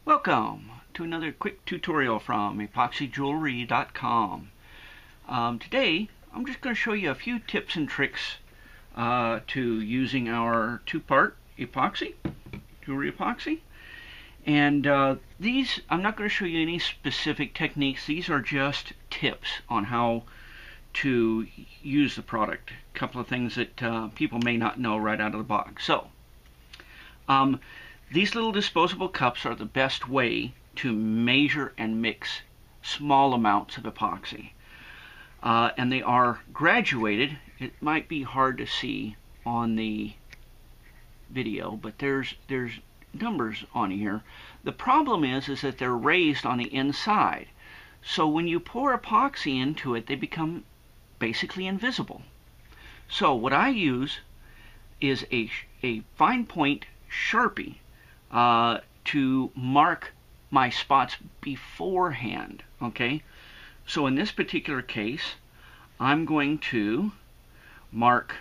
Welcome to another quick tutorial from EpoxyJewelry.com. Today I'm just going to show you a few tips and tricks to using our two-part epoxy, jewelry epoxy. And these, I'm not going to show you any specific techniques. These are just tips on how to use the product. A couple of things that people may not know right out of the box. So, these little disposable cups are the best way to measure and mix small amounts of epoxy. And they are graduated. It might be hard to see on the video, but there's numbers on here. The problem is that they're raised on the inside. So when you pour epoxy into it, they become basically invisible. So what I use is a fine point Sharpie to mark my spots beforehand. Okay, so in this particular case, I'm going to mark.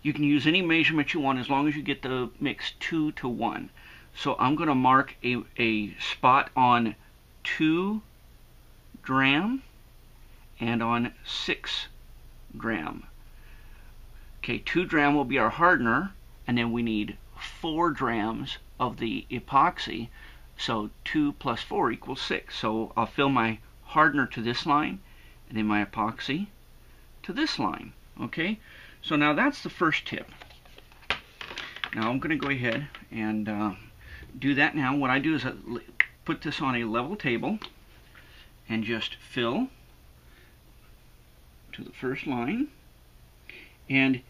You can use any measurement you want as long as you get the mix 2 to 1. So I'm going to mark a spot on 2 gram and on 6 gram. Okay, 2 gram will be our hardener, and then we need 4 grams of the epoxy. So 2 plus 4 equals 6. So I'll fill my hardener to this line and then my epoxy to this line. Okay, so now that's the first tip. Now I'm going to go ahead and do that now. What I do is I put this on a level table and just fill to the first line. And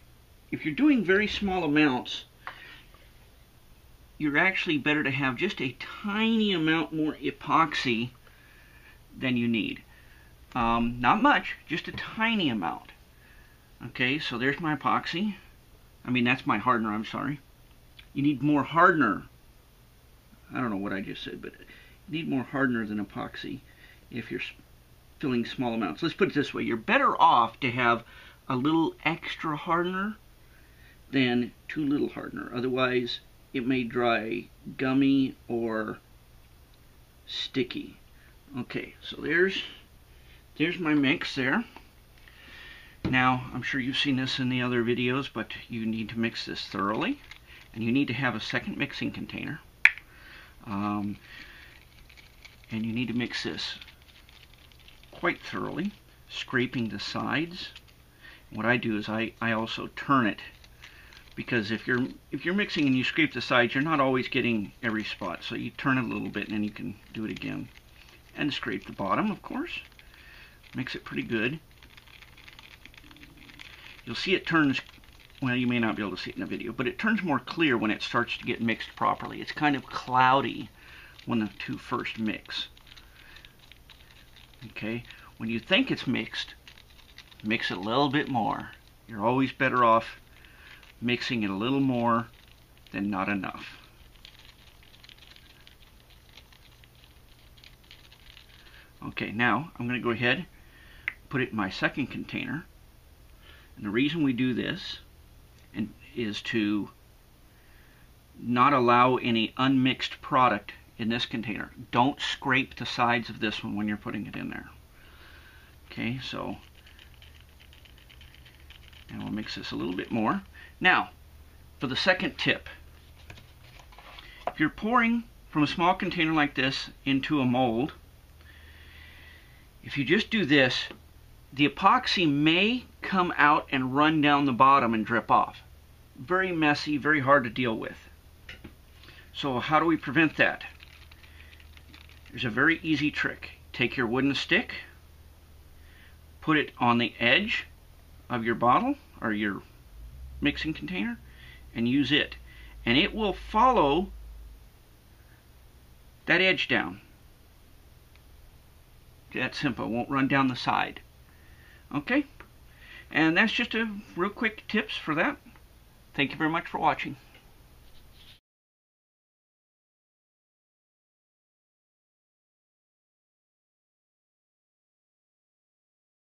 if you're doing very small amounts, you're actually better to have just a tiny amount more epoxy than you need. Not much, just a tiny amount. Okay, so there's my epoxy. That's my hardener, I'm sorry. You need more hardener. I don't know what I just said, but you need more hardener than epoxy if you're filling small amounts. Let's put it this way. You're better off to have a little extra hardener than too little hardener. Otherwise, it may dry gummy or sticky. Okay, so there's my mix there. Now, I'm sure you've seen this in the other videos, but you need to mix this thoroughly, and you need to have a second mixing container. And you need to mix this quite thoroughly, scraping the sides. What I do is I also turn it, because if you're mixing and you scrape the sides, you're not always getting every spot. So you turn it a little bit and then you can do it again. And scrape the bottom, of course. Mix it pretty good. You'll see it turns, well, you may not be able to see it in the video, but it turns more clear when it starts to get mixed properly. It's kind of cloudy when the two first mix. Okay, when you think it's mixed, mix it a little bit more. You're always better off mixing it a little more than not enough. Okay, now I'm going to go ahead, put it in my second container. And the reason we do this is to not allow any unmixed product in this container. Don't scrape the sides of this one when you're putting it in there. Okay, so and we'll mix this a little bit more. Now, for the second tip, if you're pouring from a small container like this into a mold, if you just do this, the epoxy may come out and run down the bottom and drip off. Very messy, very hard to deal with. So how do we prevent that? There's a very easy trick. Take your wooden stick, put it on the edge of your bottle or your mixing container, and use it. And it will follow that edge down. That's simple. It won't run down the side. Okay? And that's just a real quick tips for that. Thank you very much for watching.